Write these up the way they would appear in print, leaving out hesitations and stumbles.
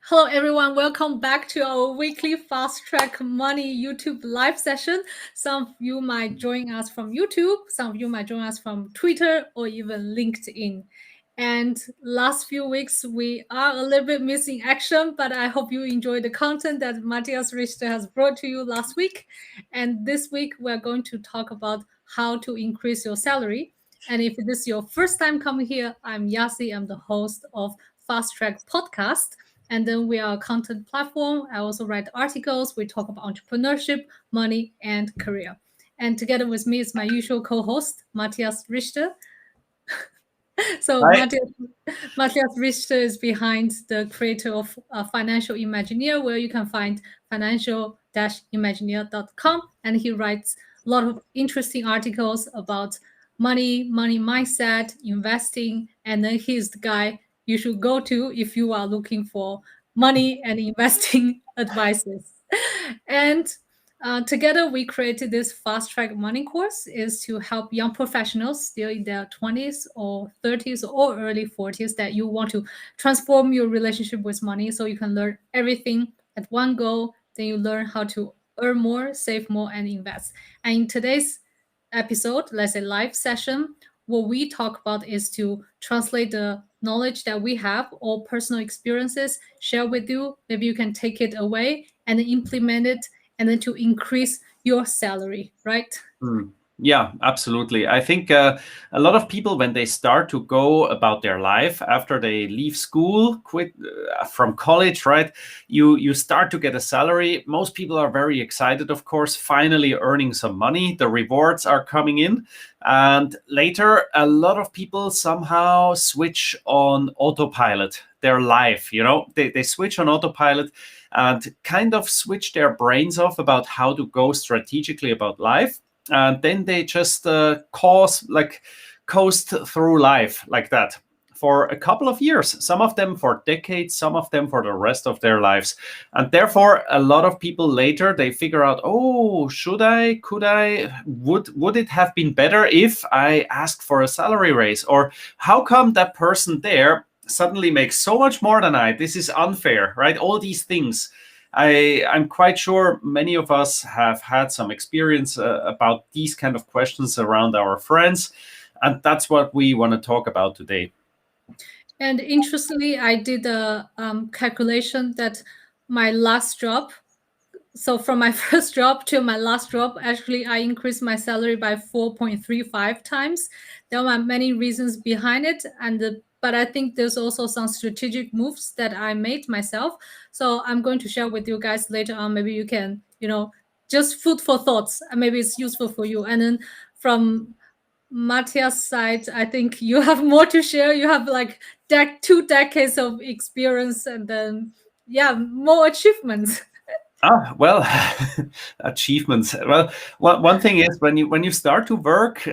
Hello, everyone. Welcome back to our weekly Fast Track Money YouTube live session. Some of you might join us from YouTube, some of you might join us from Twitter or even LinkedIn. And last few weeks, we are a little bit missing action, but I hope you enjoy the content that Matthias Richter has brought to you last week. And this week, we're going to talk about how to increase your salary. And if this is your first time coming here, I'm Yasi. I'm the host of Fast Track Podcast. And then we are a content platform. I also write articles. We talk about entrepreneurship, money, and career. And together with me is my usual co-host, Matthias Richter. So Hi. Matthias Richter is behind the creator of Financial Imagineer, where you can find financial-imagineer.com. And he writes a lot of interesting articles about money mindset, investing. And then he's the guy you should go to if you are looking for money and investing advices. And together, we created this fast track money course is to help young professionals still in their 20s or 30s or early 40s that you want to transform your relationship with money so you can learn everything at one go. Then you learn how to earn more, save more, and invest. And in today's episode, let's say live session, what we talk about is to translate the knowledge that we have or personal experiences, share with you. Maybe you can take it away and implement it and then to increase your salary, right? Yeah, absolutely. I think a lot of people, when they start to go about their life after they leave school, quit from college, right? You start to get a salary. Most people are very excited, of course, finally earning some money. The rewards are coming in. And later, a lot of people somehow switch on autopilot their life. They switch on autopilot and kind of switch their brains off about how to go strategically about life. And then they just coast through life like that for a couple of years, some of them for decades, some of them for the rest of their lives. And therefore, a lot of people later, they figure out, oh, could I, would it have been better if I asked for a salary raise? Or how come that person there suddenly makes so much more than I? This is unfair, right? All these things. I'm quite sure many of us have had some experience about these kind of questions around our friends. And that's what we want to talk about today. And interestingly, I did a calculation that my last job, so from my first job to my last job, actually, I increased my salary by 4.35 times. There are many reasons behind it, but I think there's also some strategic moves that I made myself. So I'm going to share with you guys later on. Maybe you can, just food for thoughts, and maybe it's useful for you. And then from Matthias' side, I think you have more to share. You have like 2 decades of experience, and then more achievements. Well, achievements. Well, one thing is when you start to work.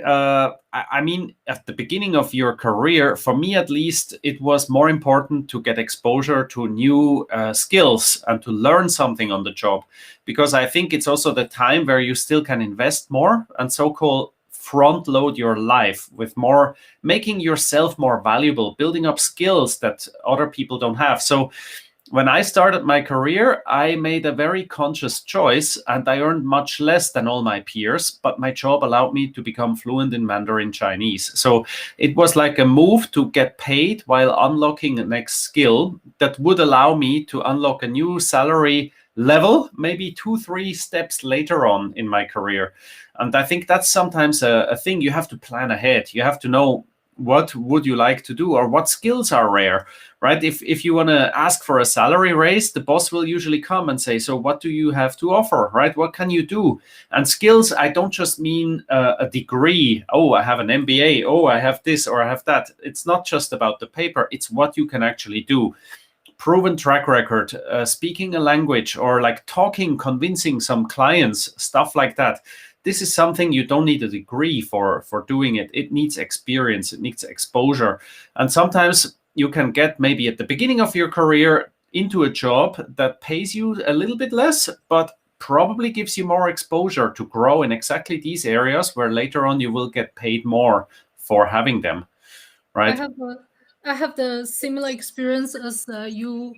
I mean, at the beginning of your career, for me at least, it was more important to get exposure to new skills and to learn something on the job, because I think it's also the time where you still can invest more and so-called front load your life with more, making yourself more valuable, building up skills that other people don't have. So when I started my career, I made a very conscious choice and I earned much less than all my peers, but my job allowed me to become fluent in Mandarin Chinese. So it was like a move to get paid while unlocking the next skill that would allow me to unlock a new salary level, maybe 2-3 steps later on in my career. And I think that's sometimes a thing you have to plan ahead. You have to know what would you like to do or what skills are rare, right? If you want to ask for a salary raise, the boss will usually come and say, so what do you have to offer, right? What can you do? And skills, I don't just mean a degree. Oh, I have an MBA. Oh, I have this or I have that. It's not just about the paper. It's what you can actually do. Proven track record, speaking a language or like talking, convincing some clients, stuff like that. This is something you don't need a degree for doing it. It needs experience. It needs exposure. And sometimes you can get maybe at the beginning of your career into a job that pays you a little bit less, but probably gives you more exposure to grow in exactly these areas where later on you will get paid more for having them, right? I have the similar experience as you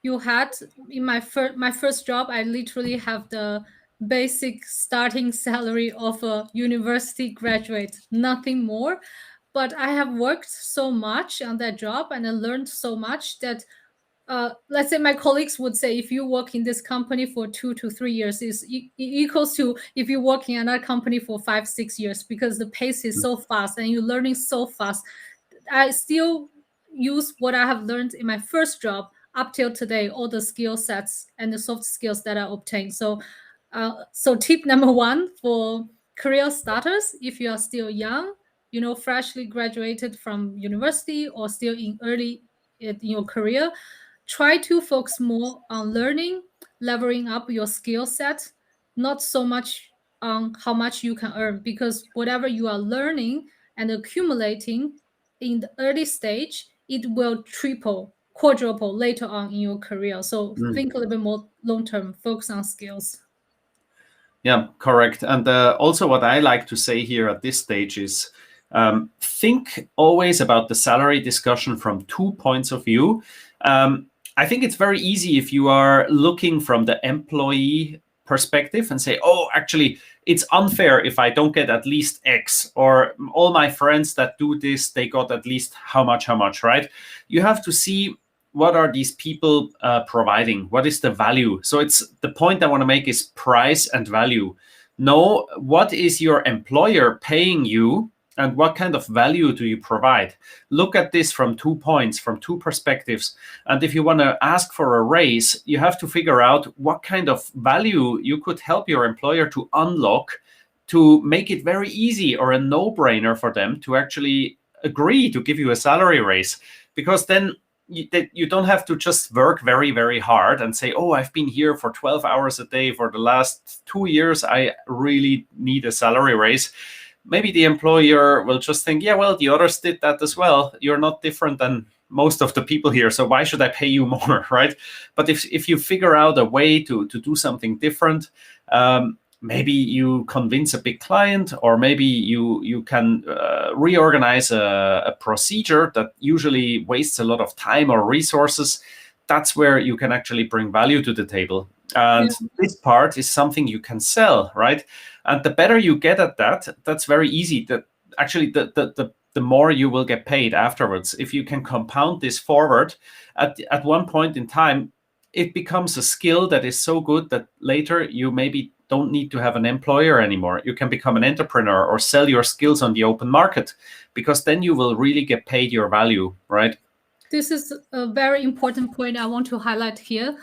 you had in my first job, I literally have the basic starting salary of a university graduate, nothing more. But I have worked so much on that job and I learned so much that let's say my colleagues would say if you work in this company for 2 to 3 years is equals to if you work in another company for 5 6 years, because the pace is so fast and you're learning so fast. I still use what I have learned in my first job up till today, all the skill sets and the soft skills that I obtained. So tip number one for career starters, if you are still young, freshly graduated from university or still in early in your career, try to focus more on learning, leveling up your skill set, not so much on how much you can earn, because whatever you are learning and accumulating in the early stage, it will triple, quadruple later on in your career. So think a little bit more long term, focus on skills. Yeah, correct. And also what I like to say here at this stage is think always about the salary discussion from 2 points of view. I think it's very easy if you are looking from the employee perspective and say, oh, actually, it's unfair if I don't get at least X, or all my friends that do this, they got at least how much, right? You have to see what are these people providing? What is the value? So it's the point I want to make is price and value. Know what is your employer paying you and what kind of value do you provide? Look at this from 2 points, from 2 perspectives. And if you want to ask for a raise, you have to figure out what kind of value you could help your employer to unlock to make it very easy or a no-brainer for them to actually agree to give you a salary raise. Because then you don't have to just work very, very hard and say, oh, I've been here for 12 hours a day for the last 2 years. I really need a salary raise. Maybe the employer will just think, yeah, well, the others did that as well. You're not different than most of the people here, so why should I pay you more, right? But if you figure out a way to do something different, maybe you convince a big client, or maybe you can reorganize a procedure that usually wastes a lot of time or resources. That's where you can actually bring value to the table. And this part is something you can sell, right? And the better you get at that, that's very easy. That actually the more you will get paid afterwards. If you can compound this forward, at one point in time, it becomes a skill that is so good that later you maybe don't need to have an employer anymore. You can become an entrepreneur or sell your skills on the open market, because then you will really get paid your value, right? This is a very important point I want to highlight here.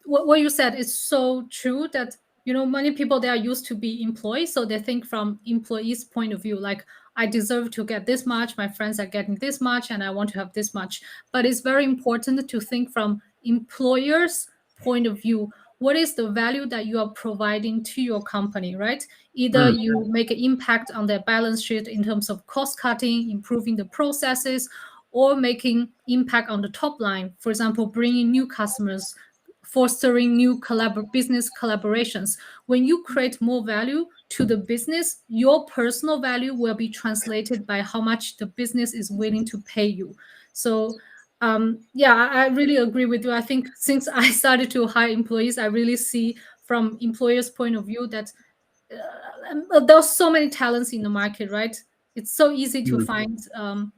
What you said is so true that, many people, they are used to be employees. So they think from employees' point of view, like, I deserve to get this much, my friends are getting this much, and I want to have this much. But it's very important to think from employers' point of view. What is the value that you are providing to your company, right? Either you make an impact on their balance sheet in terms of cost cutting, improving the processes, or making impact on the top line. For example, bringing new customers, fostering new business collaborations. When you create more value to the business, your personal value will be translated by how much the business is willing to pay you. So I really agree with you. I think since I started to hire employees, I really see from employers' point of view that there's so many talents in the market, right? It's so easy to find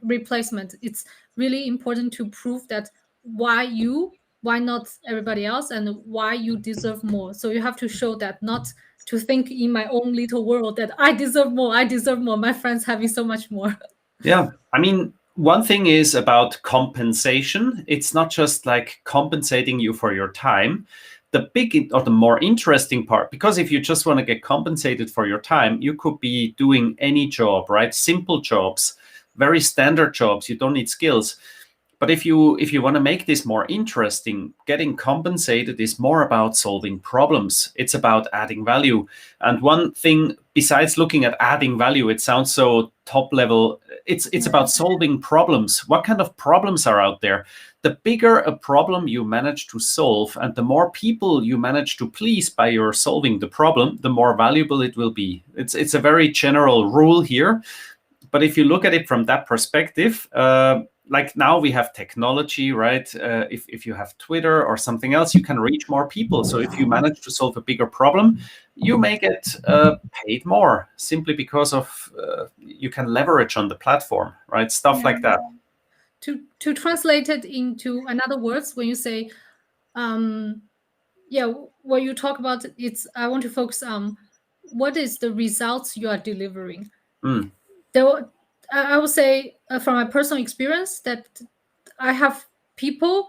replacement. It's really important to prove that why not everybody else, and why you deserve more. So you have to show that, not to think in my own little world that I deserve more, my friends having so much more. Yeah, I mean, one thing is about compensation. It's not just like compensating you for your time. The big or the more interesting part, because if you just want to get compensated for your time, you could be doing any job, right? Simple jobs, very standard jobs. You don't need skills. But if you want to make this more interesting, getting compensated is more about solving problems. It's about adding value. And one thing, besides looking at adding value, it sounds so top level. It's about solving problems. What kind of problems are out there? The bigger a problem you manage to solve, and the more people you manage to please by your solving the problem, the more valuable it will be. It's a very general rule here. But if you look at it from that perspective, like now we have technology, right? If you have Twitter or something else, you can reach more people. So if you manage to solve a bigger problem, you may get paid more simply because of you can leverage on the platform, right? Stuff like that. To translate it into another words, when you say, yeah, what you talk about, it's I want to focus on what is the results you are delivering. Mm. There, I would say from my personal experience that I have people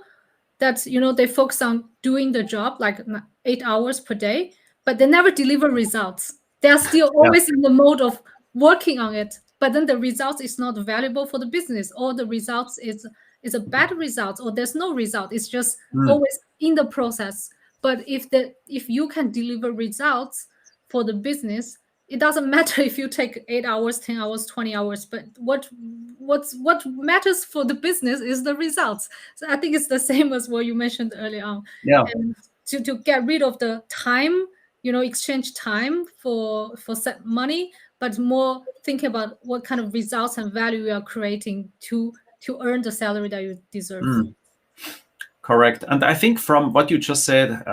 that they focus on doing the job like 8 hours per day, but they never deliver results. They are still Yeah. always in the mode of working on it, but then the results is not valuable for the business, or the results is a bad result, or there's no result. It's just Mm. always in the process. But if you can deliver results for the business, it doesn't matter if you take 8 hours, 10 hours, 20 hours, but what matters for the business is the results. So I think it's the same as what you mentioned earlier on. Yeah. And to get rid of the time, exchange time for set money, but more thinking about what kind of results and value you are creating to earn the salary that you deserve. Mm. Correct. And I think from what you just said,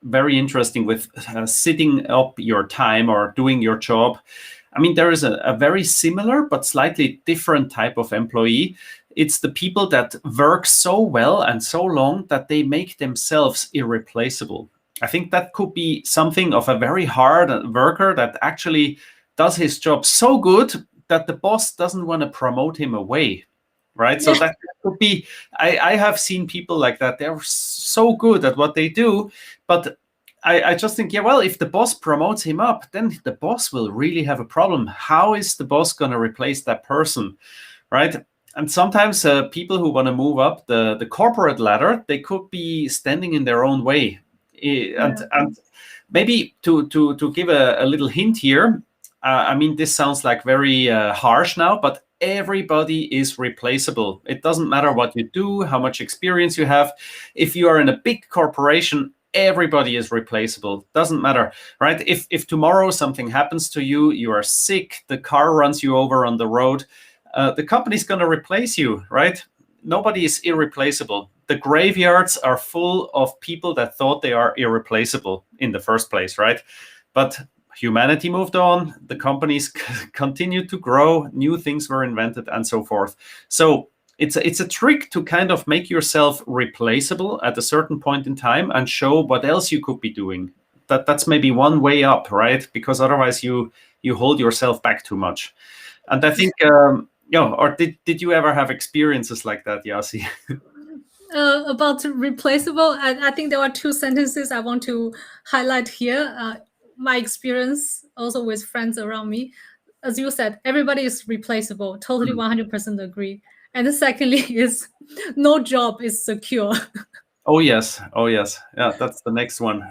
very interesting with sitting up your time or doing your job. I mean, there is a very similar but slightly different type of employee. It's the people that work so well and so long that they make themselves irreplaceable. I think that could be something of a very hard worker that actually does his job so good that the boss doesn't want to promote him away, right? So Yeah. that could be, I have seen people like that. They're so good at what they do, but I just think, yeah, well, if the boss promotes him up, then the boss will really have a problem. How is the boss going to replace that person, right? And sometimes people who want to move up the corporate ladder, they could be standing in their own way. And maybe to give a little hint here, I mean, this sounds like very harsh now, but everybody is replaceable. It doesn't matter what you do, how much experience you have. If you are in a big corporation, everybody is replaceable. Doesn't matter, right? If tomorrow something happens to you, you are sick, the car runs you over on the road, the company's going to replace you, right? Nobody is irreplaceable. The graveyards are full of people that thought they are irreplaceable in the first place, right? But humanity moved on, the companies continued to grow, new things were invented, and so forth. So it's a trick to kind of make yourself replaceable at a certain point in time and show what else you could be doing. That's maybe one way up, right? Because otherwise you hold yourself back too much. And I think, or did you ever have experiences like that, Yasi? About replaceable, I think there are two sentences I want to highlight here. My experience also with friends around me. As you said, everybody is replaceable. Totally 100% agree. And the secondly is no job is secure. Oh, yes. Oh, yes. Yeah, that's the next one.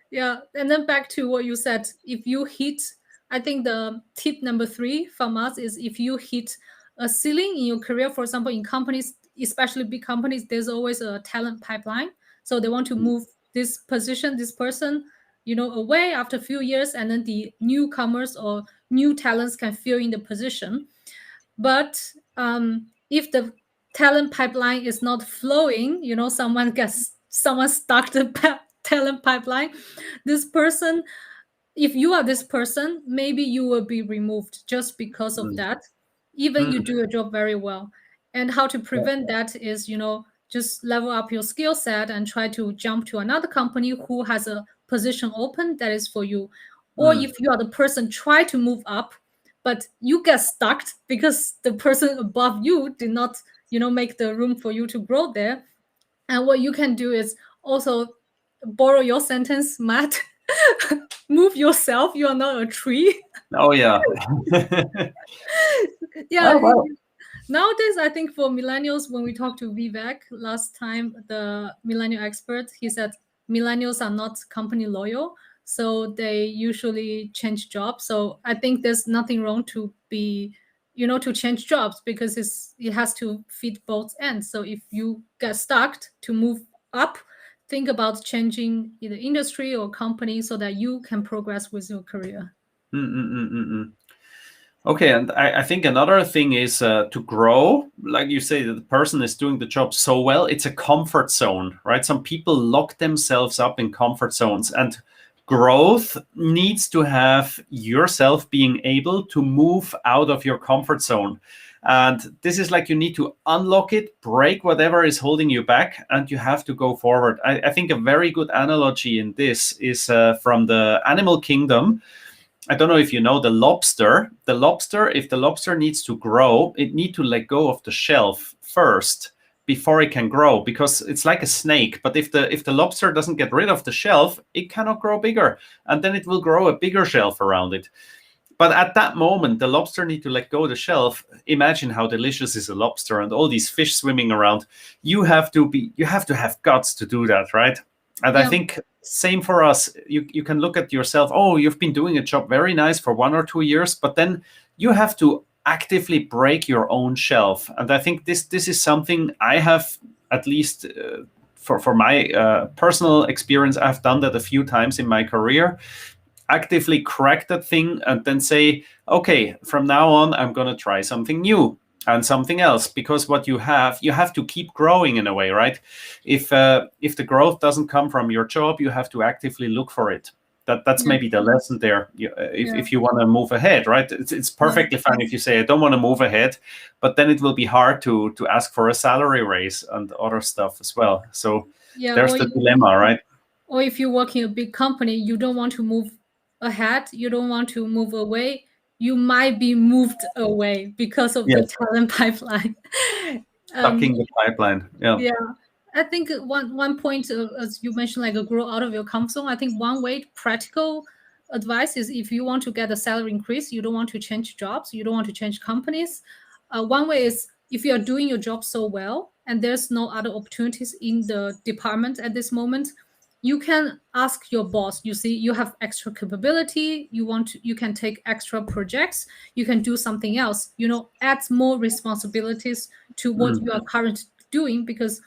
Yeah. And then back to what you said, if you hit, I think the tip number 3 from us is if you hit a ceiling in your career, for example, in companies, especially big companies, there's always a talent pipeline. So they want to move this position, this person, away after a few years, and then the newcomers or new talents can fill in the position. But if the talent pipeline is not flowing, someone stuck the talent pipeline, this person, if you are this person, maybe you will be removed just because of Mm. that, even you Mm. do your job very well. And how to prevent that is, just level up your skill set and try to jump to another company who has a position open that is for you. Or Mm. if you are the person, try to move up, but you get stuck because the person above you did not, make the room for you to grow there. And what you can do is also borrow your sentence, Matt. Move yourself. You are not a tree. Oh, yeah. Yeah. Oh, wow. Nowadays, I think for millennials, when we talked to Vivek last time, the millennial expert, he said millennials are not company loyal, so they usually change jobs. So I think there's nothing wrong to be, to change jobs because it has to fit both ends. So if you get stuck to move up, think about changing either industry or company so that you can progress with your career. Okay, and I think another thing is to grow. Like you say, the person is doing the job so well, it's a comfort zone, right? Some people lock themselves up in comfort zones, and growth needs to have yourself being able to move out of your comfort zone. And this is like you need to unlock it, break whatever is holding you back, and you have to go forward. I think a very good analogy in this is from the animal kingdom. I don't know if you know the lobster. The lobster, if the lobster needs to grow, it need to let go of the shelf first before it can grow, because it's like a snake. But if the lobster doesn't get rid of the shelf, it cannot grow bigger, and then it will grow a bigger shelf around it. But at that moment, the lobster need to let go of the shelf. Imagine how delicious is a lobster and all these fish swimming around. You have to have guts to do that, right? And I Yeah, think same for us. You can look at yourself, oh, you've been doing a job very nice for 1 or 2 years, but then you have to actively break your own shelf. And I think this is something I have, at least for my personal experience, I've done that a few times in my career. Actively crack that thing and then say, okay, from now on, I'm going to try something new and something else, because what you have to keep growing in a way, right? If the growth doesn't come from your job, you have to actively look for it. That's yeah, maybe the lesson there. yeah, If you want to move ahead, right? It's yeah, perfectly fine if you say I don't want to move ahead, but then it will be hard to ask for a salary raise and other stuff as well. So yeah. there's the dilemma, right? Or if you work in a big company, you don't want to move ahead, you don't want to move away, you might be moved away because of the Yes, talent pipeline. um, ducking the pipeline. Yeah. yeah, I think one point, as you mentioned, like a grow out of your comfort zone. I think one way, practical advice is, if you want to get a salary increase, you don't want to change jobs, you don't want to change companies. One way is, if you are doing your job so well and there's no other opportunities in the department at this moment, you can ask your boss. You see, you have extra capability. You can take extra projects. You can do something else. Add more responsibilities to what Mm. you are currently doing, because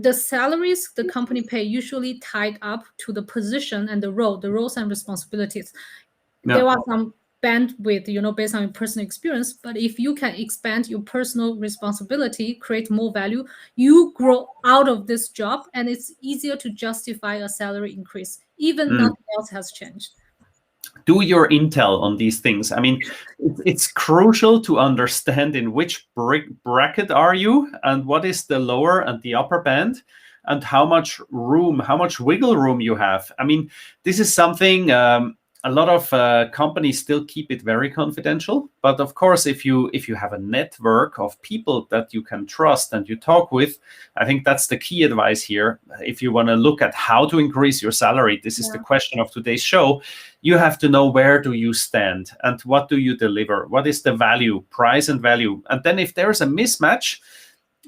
the salaries the company pay usually tied up to the position and the roles and responsibilities. Yeah. There are some bandwidth, based on your personal experience, but if you can expand your personal responsibility, create more value, you grow out of this job, and it's easier to justify a salary increase, even Mm. nothing else has changed. Do your intel on these things. I mean, it's crucial to understand in which bracket are you, and what is the lower and the upper band, and how much room, how much wiggle room you have. I mean, this is something a lot of companies still keep it very confidential. But of course, if you have a network of people that you can trust and you talk with, I think that's the key advice here. If you want to look at how to increase your salary, this is the question of today's show. You have to know, where do you stand and what do you deliver? What is the value, price and value? And then if there's a mismatch,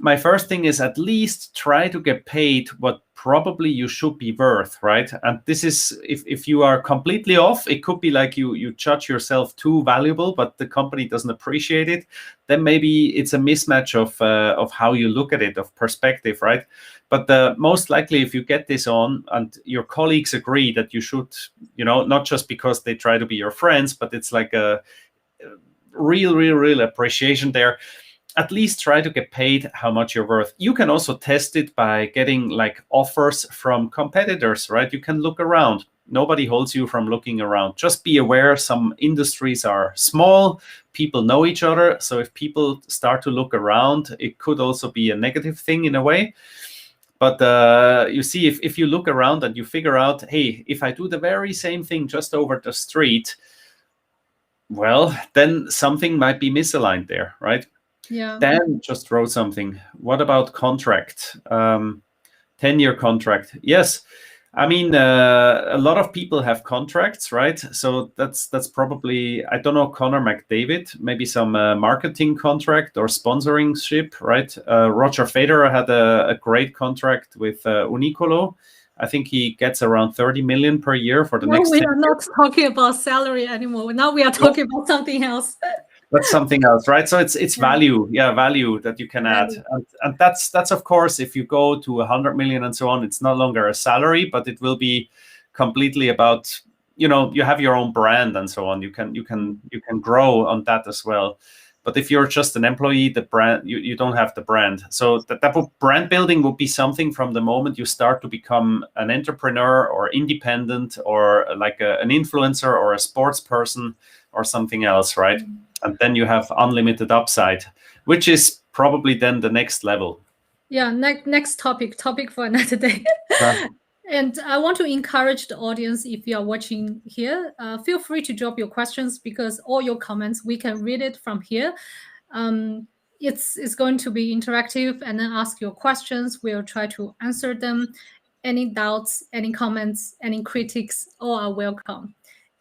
my first thing is, at least try to get paid what probably you should be worth, right? And this is, if you are completely off, it could be like you judge yourself too valuable, but the company doesn't appreciate it. Then maybe it's a mismatch of how you look at it, of perspective, right? But most likely, if you get this on and your colleagues agree that you should, not just because they try to be your friends, but it's like a real appreciation there, at least try to get paid how much you're worth. You can also test it by getting like offers from competitors, right? You can look around. Nobody holds you from looking around. Just be aware, some industries are small, people know each other. So if people start to look around, it could also be a negative thing in a way. But you see, if you look around and you figure out, hey, if I do the very same thing just over the street, well, then something might be misaligned there, right? Yeah. Dan just wrote something. What about contract? 10-year contract. Yes. I mean, a lot of people have contracts, right? So that's probably, I don't know, Connor McDavid, maybe some marketing contract or sponsorship, right? Roger Federer had a great contract with Uniqlo. I think he gets around 30 million per year for the Now next we 10 are not years. talking about salary anymore. Now we are talking about something else. That's something else, right? So it's value, value that you can add, Value. and that's of course, if you go to 100 million and so on, it's no longer a salary, but it will be completely about you have your own brand and so on. You can grow on that as well. But if you're just an employee, the brand, you don't have the brand. So brand building would be something from the moment you start to become an entrepreneur or independent or like an influencer or a sports person or something else, right? And then you have unlimited upside, which is probably then the next level. Yeah, next topic for another day. And I want to encourage the audience, if you are watching here, feel free to drop your questions, because all your comments, we can read it from here. It's going to be interactive, and then ask your questions. We'll try to answer them. Any doubts, any comments, any critics, all are welcome.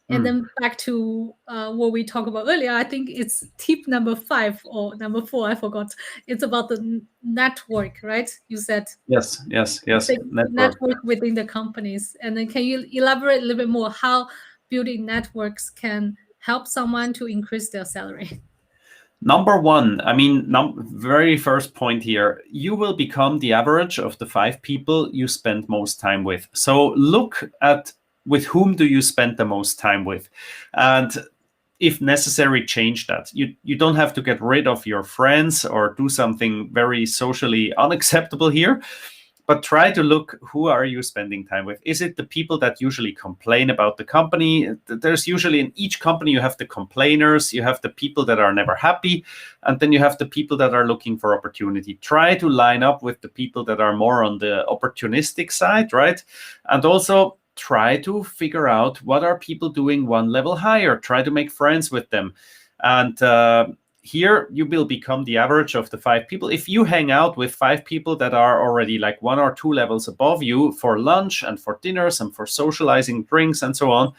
And then back to what we talked about earlier, I think it's tip number 5 or number 4, I forgot. It's about the network, right? You said yes. Network within the companies. And then can you elaborate a little bit more how building networks can help someone to increase their salary? Number one, I mean, very first point here, you will become the average of the 5 people you spend most time with. So look at with whom do you spend the most time with, and if necessary, change that. You don't have to get rid of your friends or do something very socially unacceptable here, but try to look, who are you spending time with? Is it the people that usually complain about the company? There's usually, in each company, you have the complainers, you have the people that are never happy, and then you have the people that are looking for opportunity. Try to line up with the people that are more on the opportunistic side, right? And also try to figure out what are people doing one level higher. Try to make friends with them. And here you will become the average of the 5 people. If you hang out with 5 people that are already like 1 or 2 levels above you for lunch and for dinners and for socializing, drinks and so on,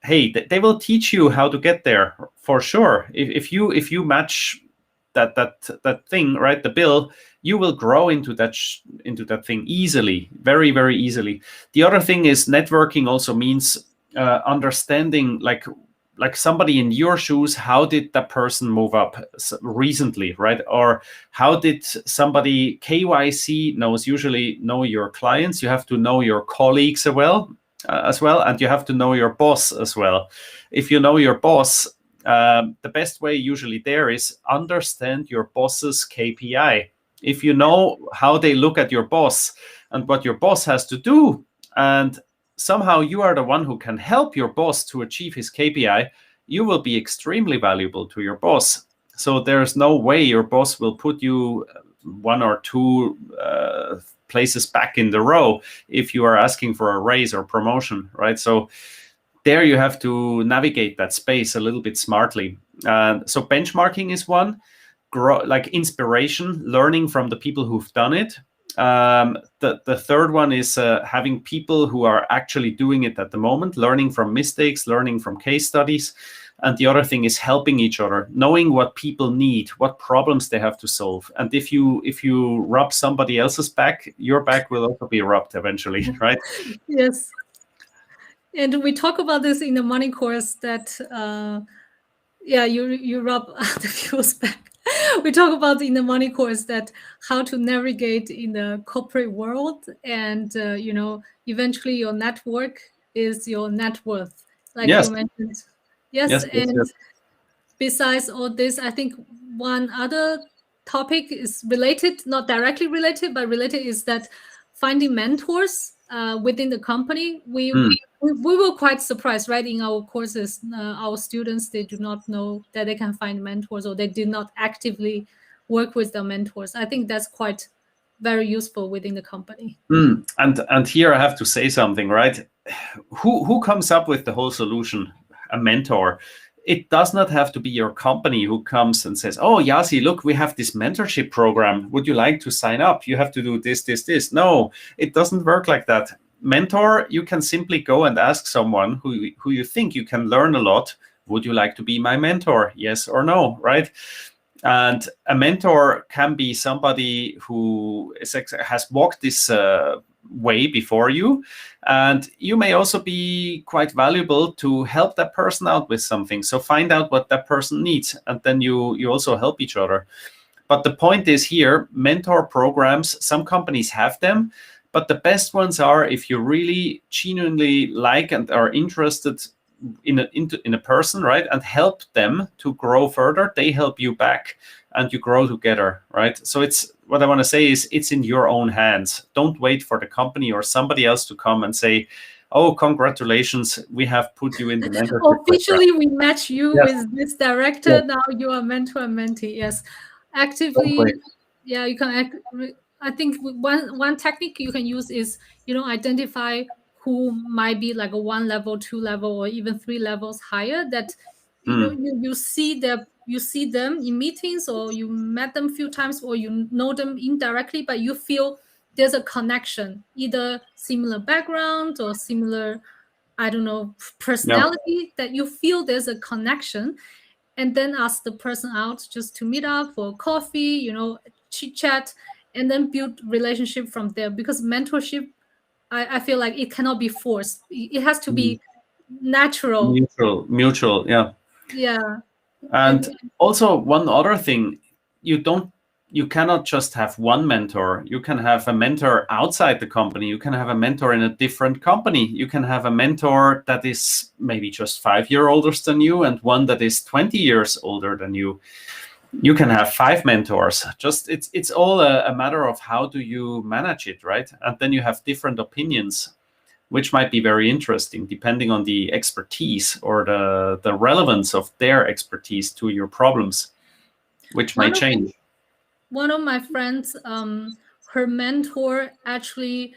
hey, they will teach you how to get there for sure. If you match that thing, right, the bill, you will grow into that thing easily, very, very easily. The other thing is networking also means understanding, like somebody in your shoes, how did that person move up recently, right? Or how did somebody, KYC usually know your clients. You have to know your colleagues as well, and you have to know your boss as well. If you know your boss, the best way usually there is understand your boss's KPI. If you know how they look at your boss and what your boss has to do, and somehow you are the one who can help your boss to achieve his KPI, you will be extremely valuable to your boss. So there's no way your boss will put you 1 or 2 places back in the row if you are asking for a raise or promotion, right? So there you have to navigate that space a little bit smartly. So benchmarking is one. Like inspiration, learning from the people who've done it. The third one is having people who are actually doing it at the moment, learning from mistakes, learning from case studies. And the other thing is helping each other, knowing what people need, what problems they have to solve. And if you rub somebody else's back, your back will also be rubbed eventually, right? Yes. And we talk about this in the money course that, you rub other people's back. We talk about in the money course that how to navigate in the corporate world, and eventually your network is your net worth, like yes. you mentioned. Yes. Besides all this, I think one other topic is related, not directly related, but related, is that finding mentors within the company. We were quite surprised, right? In our courses, our students, they do not know that they can find mentors, or they did not actively work with their mentors. I think that's quite very useful within the company. And here I have to say something, right? Who comes up with the whole solution? A mentor. It does not have to be your company who comes and says, oh, Yasi, look, we have this mentorship program. Would you like to sign up? You have to do this. No, it doesn't work like that. Mentor, you can simply go and ask someone who you think you can learn a lot. Would you like to be my mentor? Yes or no, right? And a mentor can be somebody who has walked this way before you, and you may also be quite valuable to help that person out with something. So find out what that person needs, and then you also help each other. But the point is here, mentor programs, some companies have them, But the best ones are if you really genuinely like and are interested in a person, right, and help them to grow further. They help you back, and you grow together, right? So it's what I want to say is it's in your own hands. Don't wait for the company or somebody else to come and say, "Oh, congratulations, we have put you in the mentorship program." Officially, we match you Yeah, with this director. yeah, Now you are mentor and mentee. Yes, don't actively. wait. Yeah, you can. I think one technique you can use is identify who might be like a 1 level, 2 level, or even 3 levels higher. That Hmm. you see them in meetings, or you met them a few times, or you know them indirectly, but you feel there's a connection, either similar background or similar, I don't know, Yeah. personality, that you feel there's a connection, and then ask the person out just to meet up for coffee, chit chat, and then build relationship from there. Because mentorship, I feel like it cannot be forced. It has to Hmm. be natural. Mutual. Yeah. Yeah. And And also one other thing, you cannot just have one mentor. You can have a mentor outside the company. You can have a mentor in a different company. You can have a mentor that is maybe just 5 years older than you and one that is 20 years older than you. You can have 5 mentors. Just it's all a matter of how do you manage it, right? And then you have different opinions, which might be very interesting depending on the expertise or the relevance of their expertise to your problems, which might one of change. one of my friends, her mentor actually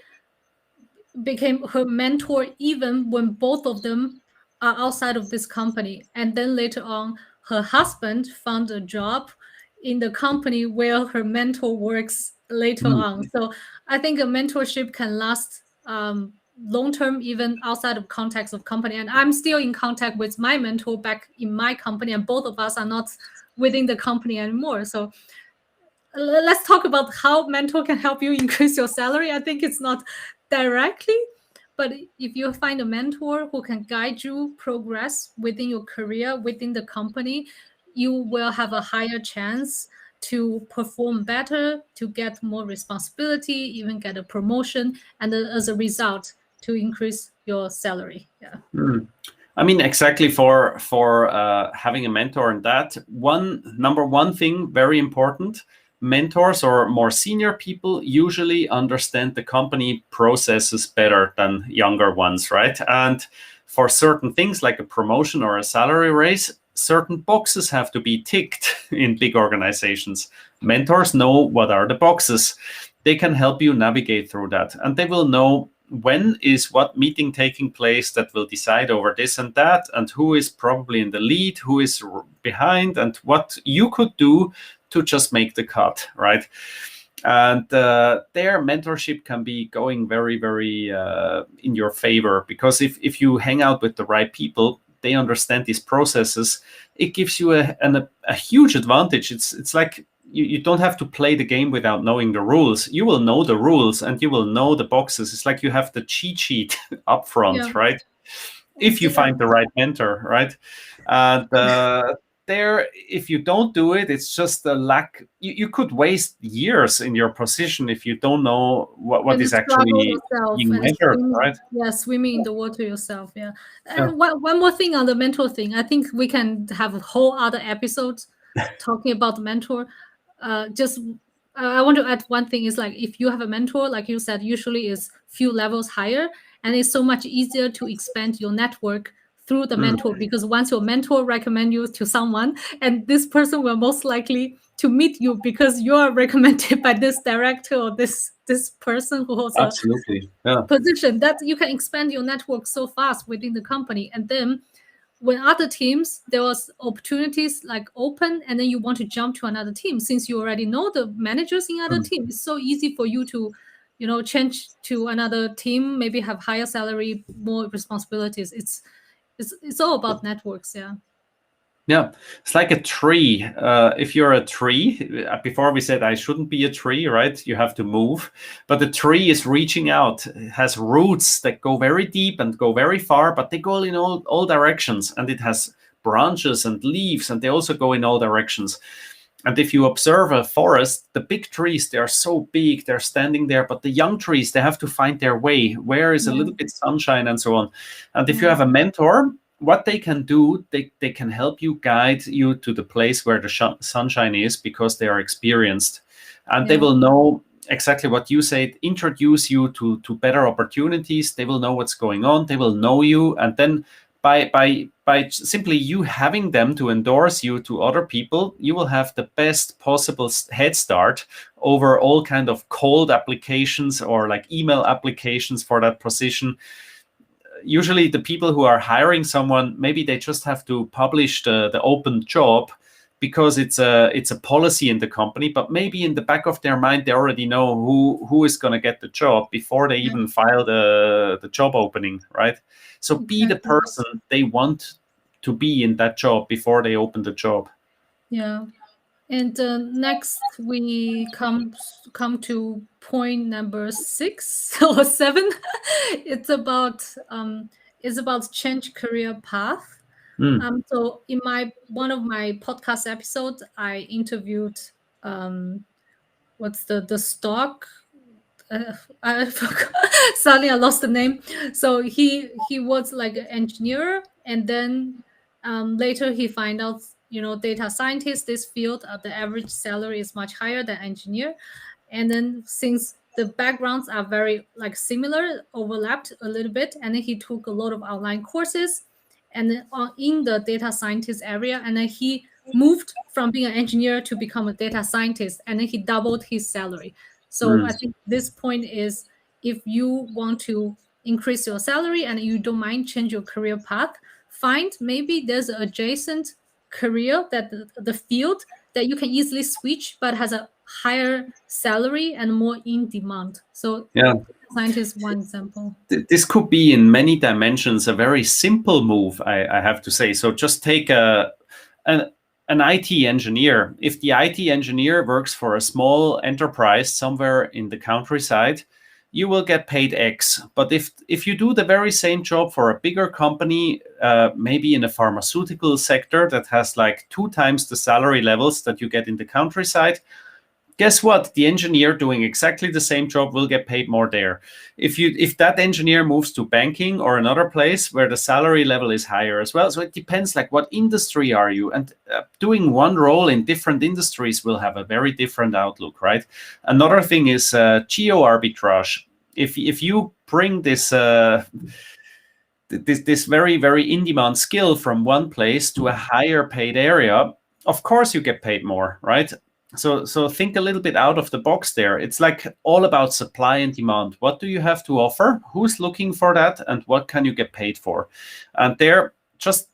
became her mentor even when both of them are outside of this company. And then later on, her husband found a job in the company where her mentor works later Mm. on. So I think a mentorship can last long term, even outside of context of company. And I'm still in contact with my mentor back in my company, and both of us are not within the company anymore. So let's talk about how mentor can help you increase your salary. I think it's not directly, but if you find a mentor who can guide you progress within your career, within the company, you will have a higher chance to perform better, to get more responsibility, even get a promotion, and as a result, to increase your salary. Yeah. Mm. I mean, exactly for having a mentor, and that number one thing, very important. Mentors or more senior people usually understand the company processes better than younger ones, right? And for certain things like a promotion or a salary raise, certain boxes have to be ticked in big organizations. Mentors know what are the boxes. They can help you navigate through that, and they will know when is what meeting taking place that will decide over this and that, and who is probably in the lead, who is behind, and what you could do to just make the cut, right? And their mentorship can be going very, very in your favor, because if you hang out with the right people, they understand these processes. It gives you a huge advantage. It's like you don't have to play the game without knowing the rules. You will know the rules and you will know the boxes. It's like you have the cheat sheet up Yeah. front, right? If you find the right mentor, right? And there, if you don't do it, it's just a lack. You could waste years in your position if you don't know what And is struggle actually yourself being and measured, swim, right? yeah, swimming in the water yourself. Yeah. Yeah. And one more thing on the mentor thing. I think we can have a whole other episode talking about the mentor. Just I want to add one thing is, like, if you have a mentor, like you said, usually is few levels higher, and it's so much easier to expand your network through the Mm, mentor, because once your mentor recommend you to someone, and this person will most likely to meet you because you are recommended by this director or this person who holds a absolutely. Yeah. position, that you can expand your network so fast within the company. And then when other teams, there was opportunities like open, and then you want to jump to another team, since you already know the managers in other Mm. teams, it's so easy for you to change to another team, maybe have higher salary, more responsibilities. It's all about networks. Yeah. Yeah, it's like a tree. If you're a tree, before we said I shouldn't be a tree, right? You have to move. But the tree is reaching out. It has roots that go very deep and go very far, but they go in all directions. And it has branches and leaves, and they also go in all directions. And if you observe a forest, the big trees, they are so big, they're standing there, but the young trees, they have to find their way. Where is a Yeah. little bit sunshine and so on. And if you Yeah. have a mentor, what they can do, they can help you, guide you to the place where the sunshine is, because they are experienced. And they Yeah. will know exactly what you said, introduce you to better opportunities. They will know what's going on. They will know you. And then by simply you having them to endorse you to other people, you will have the best possible head start over all kind of cold applications or like email applications for that position. Usually the people who are hiring someone, maybe they just have to publish the open job because it's a policy in the company, but maybe in the back of their mind they already know who is going to get the job before they Yeah. even file the job opening, right? So be the Exactly. person they want to be in that job before they open the job. Yeah. And next we come to point number 6 or 7. It's about change career path. Mm, So in my one of my podcast episodes, I interviewed what's the stock I forgot. Suddenly I lost the name. So he was like an engineer, and then later he find out, data scientist, this field, the average salary is much higher than engineer. And then since the backgrounds are very like similar, overlapped a little bit, and then he took a lot of online courses, and then in the data scientist area, and then he moved from being an engineer to become a data scientist, and then he doubled his salary. So I mm, think this point is, if you want to increase your salary and you don't mind change your career path, find maybe there's an adjacent career that the field that you can easily switch but has a higher salary and more in demand. So yeah. scientist one example. This could be in many dimensions a very simple move, I have to say. So just take an, an IT engineer. If the IT engineer works for a small enterprise somewhere in the countryside, you will get paid X. But if you do the very same job for a bigger company, maybe in a pharmaceutical sector that has like 2 times the salary levels that you get in the countryside, guess what? The engineer doing exactly the same job will get paid more there. If that engineer moves to banking or another place where the salary level is higher as well. So it depends, like, what industry are you? And doing one role in different industries will have a very different outlook, right? Another thing is geo arbitrage. If you bring this this very, very in-demand skill from one place to a higher paid area, of course you get paid more, right? So think a little bit out of the box there. It's like all about supply and demand. What do you have to offer? Who's looking for that? And what can you get paid for? And there, just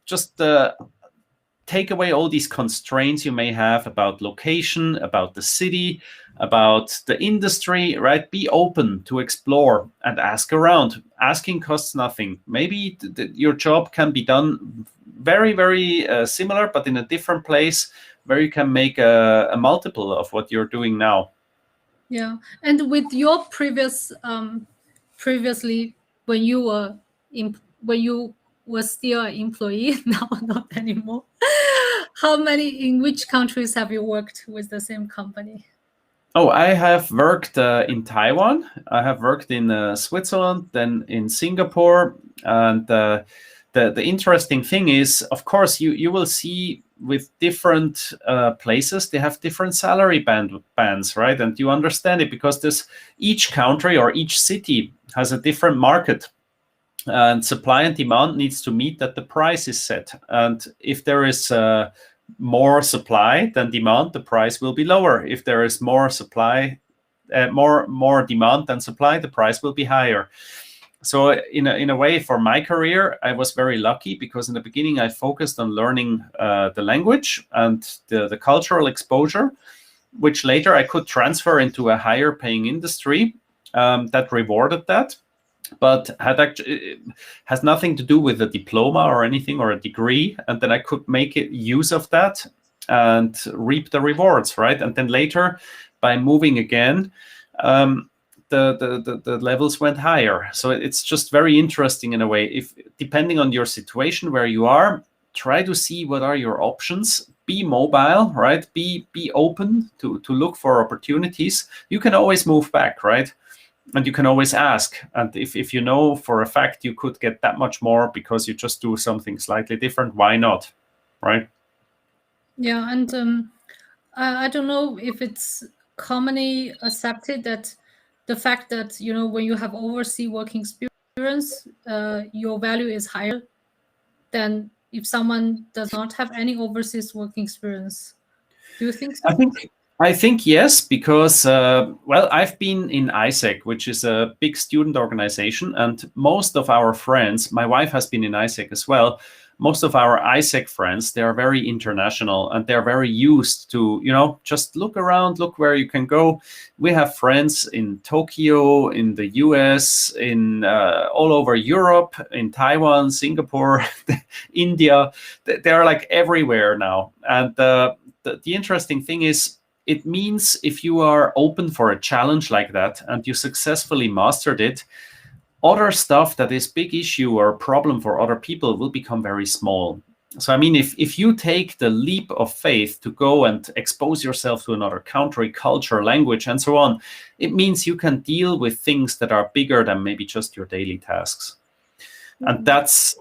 take away all these constraints you may have about location, about the city, about the industry, right? Be open to explore and ask around. Asking costs nothing. Maybe your job can be done very, very similar, but in a different place where you can make a multiple of what you're doing now. Yeah. And with your previously, when you were when you were still an employee, now not anymore, in which countries have you worked with the same company? Oh, I have worked in Taiwan. I have worked in Switzerland, then in Singapore. And the interesting thing is, of course, you will see with different places, they have different salary bands, right? And you understand it because each country or each city has a different market. And supply and demand needs to meet that the price is set. And if there is more supply than demand, the price will be lower. If there is more supply, more demand than supply, the price will be higher. So in a way, for my career, I was very lucky because in the beginning I focused on learning the language and the cultural exposure, which later I could transfer into a higher paying industry that rewarded that, but has nothing to do with a diploma or anything or a degree. And then I could make use of that and reap the rewards, right? And then later, by moving again, the levels went higher. So it's just very interesting in a way. If depending on your situation where you are, try to see what are your options. be mobile, right? Be open to look for opportunities. You can always move back, right? And you can always ask. And if you know for a fact you could get that much more because you just do something slightly different, why not, right? Yeah, and I don't know if it's commonly accepted that the fact that, you know, when you have overseas working experience, your value is higher than if someone does not have any overseas working experience. Do you think so? I think yes, because well, I've been in ISEC, which is a big student organization, and most of our friends, my wife has been in ISEC as well. Most of our ISEC friends, they are very international and they're very used to, you know, just look around, look where you can go. We have friends in Tokyo, in the US, in all over Europe, in Taiwan, Singapore, India. They're like everywhere now. And the interesting thing is, it means if you are open for a challenge like that and you successfully mastered it, other stuff that is big issue or problem for other people will become very small. So I mean, if you take the leap of faith to go and expose yourself to another country, culture, language, and so on, it means you can deal with things that are bigger than maybe just your daily tasks. And that's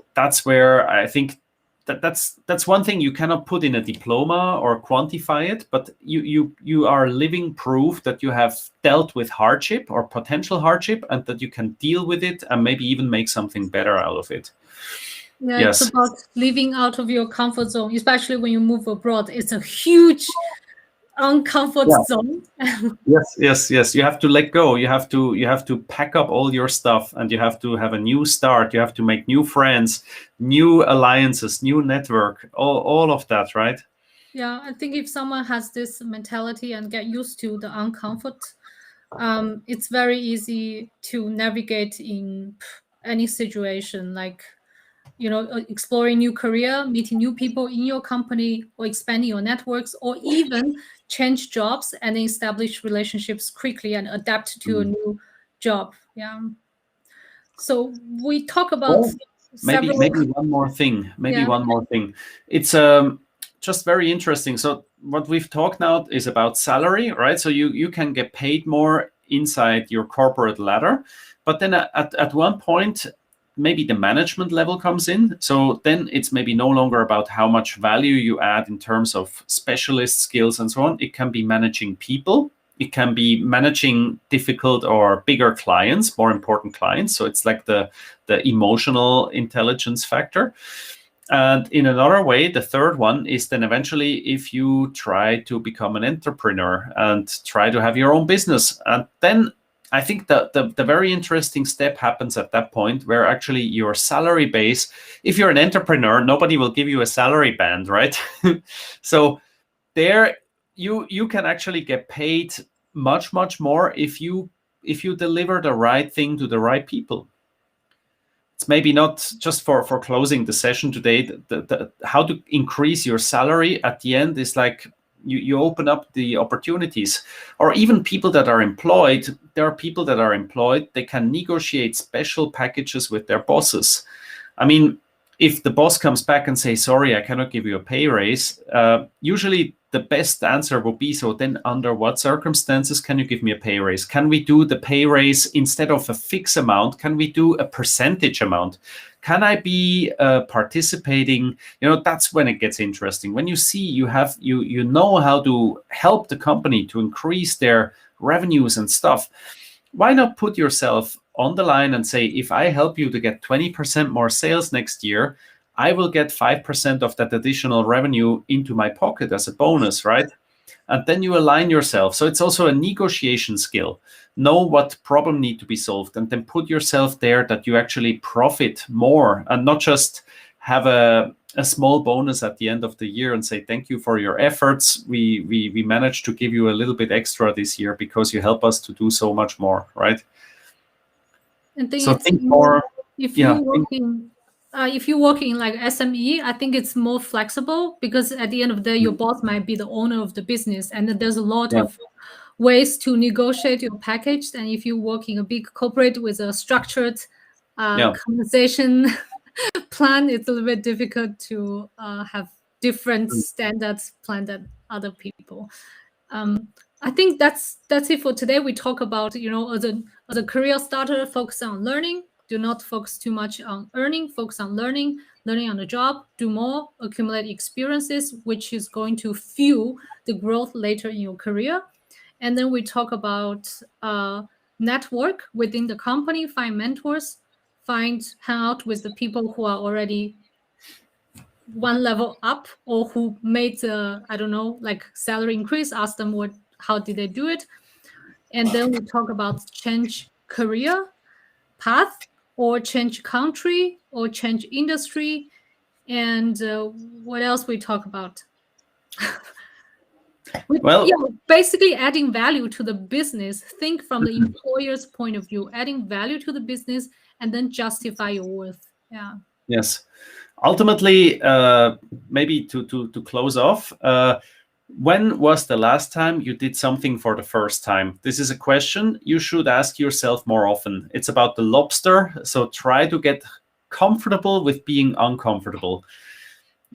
where I think that's one thing you cannot put in a diploma or quantify it, but you are living proof that you have dealt with hardship or potential hardship and that you can deal with it and maybe even make something better out of it. Yeah, Yes. it's about living out of your comfort zone, especially when you move abroad. It's a huge uncomfort zone. Yes. You have to let go. You have to pack up all your stuff and you have to have a new start. You have to make new friends, new alliances, new network, all of that, right? Yeah, I think if someone has this mentality and get used to the uncomfort, it's very easy to navigate in any situation, like, you know, exploring new career, meeting new people in your company, or expanding your networks, or even change jobs and establish relationships quickly and adapt to a new job. Yeah. So we talk about Well, maybe several. one more thing. Maybe Yeah. one more thing. It's just very interesting. So what we've talked now is about salary, right? So you can get paid more inside your corporate ladder, but then at one point, maybe the management level comes in. So then it's maybe no longer about how much value you add in terms of specialist skills and so on. It can be managing people. It can be managing difficult or bigger clients, more important clients. So it's like the emotional intelligence factor. And in another way, the third one is then eventually if you try to become an entrepreneur and try to have your own business. And then I think that the very interesting step happens at that point where actually your salary base, if you're an entrepreneur, nobody will give you a salary band, right? So there you can actually get paid much more if you deliver the right thing to the right people. It's maybe not just for closing the session today. The how to increase your salary at the end is like you open up the opportunities, or even people that are employed. There are people that are employed. They can negotiate special packages with their bosses. I mean, if the boss comes back and say, sorry, I cannot give you a pay raise, usually the best answer will be, so then under what circumstances can you give me a pay raise? Can we do the pay raise instead of a fixed amount? Can we do a percentage amount? Can I be participating? You know, that's when it gets interesting. When you see you know how to help the company to increase their revenues and stuff, why not put yourself on the line and say, if I help you to get 20% more sales next year, I will get 5% of that additional revenue into my pocket as a bonus, right? And then you align yourself. So it's also a negotiation skill. Know what problem need to be solved and then put yourself there that you actually profit more and not just have a small bonus at the end of the year and say, thank you for your efforts. We managed to give you a little bit extra this year because you help us to do so much more, right? I think So it's think more. if you work in like SME, I think it's more flexible because at the end of the day, your boss might be the owner of the business, and there's a lot of ways to negotiate your package. And if you work in a big corporate with a structured compensation plan, it's a little bit difficult to have different standards plan than other people. I think that's it for today. We talk about, as a career starter, focus on learning. Do not focus too much on earning. Focus on learning on the job. Do more, accumulate experiences, which is going to fuel the growth later in your career. And then we talk about network within the company, find mentors, hang out with the people who are already one level up or who made like salary increase. Ask them how did they do it. And then we talk about change career path or change country or change industry. And what else we talk about? Basically adding value to the business. Think from the employer's point of view, adding value to the business and then justify your worth. Yeah. Yes. Ultimately, maybe to close off, when was the last time you did something for the first time? This is a question you should ask yourself more often. It's about the lobster, so try to get comfortable with being uncomfortable.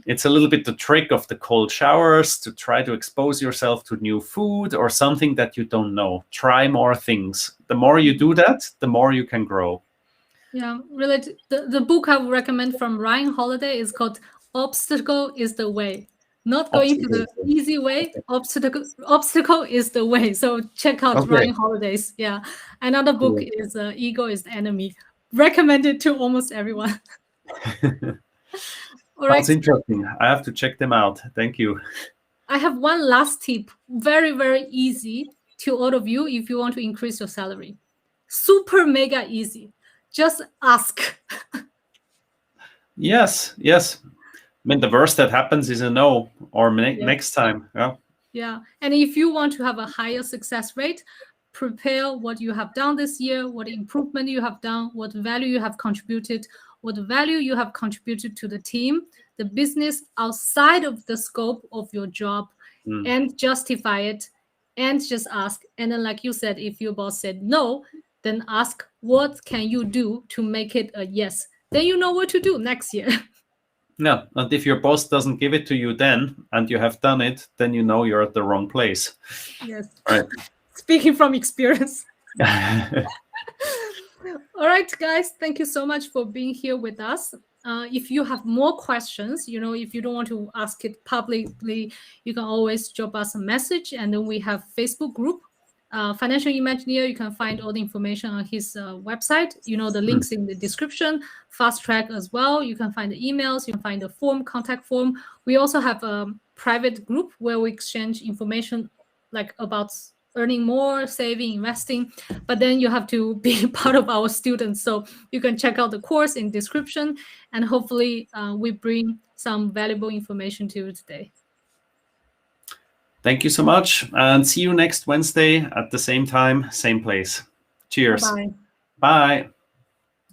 It's a little bit the trick of the cold showers, to try to expose yourself to new food or something that you don't know. Try more things. The more you do that, the more you can grow. Yeah, really. The book I would recommend from Ryan Holiday is called Obstacle is the Way. Not going to the easy way. Obstacle is the way. So check out Ryan Holiday's. Yeah. Another book is Ego is the Enemy. Recommended to almost everyone. All right. That's interesting. I have to check them out. Thank you. I have one last tip. Very, very easy to all of you if you want to increase your salary. Super mega easy. Just ask. Yes. I mean, the worst that happens is a no, or next time. Yeah. And if you want to have a higher success rate, prepare what you have done this year, what improvement you have done, what value you have contributed, what value you have contributed to the team, the business outside of the scope of your job, and justify it, and just ask. And then, like you said, if your boss said no, then ask, what can you do to make it a yes? Then you know what to do next year. No, and if your boss doesn't give it to you then, and you have done it, then you know you're at the wrong place. Yes. Right. Speaking from experience. All right, guys, thank you so much for being here with us. If you have more questions, if you don't want to ask it publicly, you can always drop us a message. And then we have Facebook group, Financial Imagineer. You can find all the information on his website. The links in the description. Fast Track as well. You can find the emails. You can find the contact form. We also have a private group where we exchange information like about earning more, saving, investing. But then you have to be part of our students. So you can check out the course in description. And hopefully we bring some valuable information to you today. Thank you so much, and see you next Wednesday at the same time, same place. Cheers. Bye. Bye.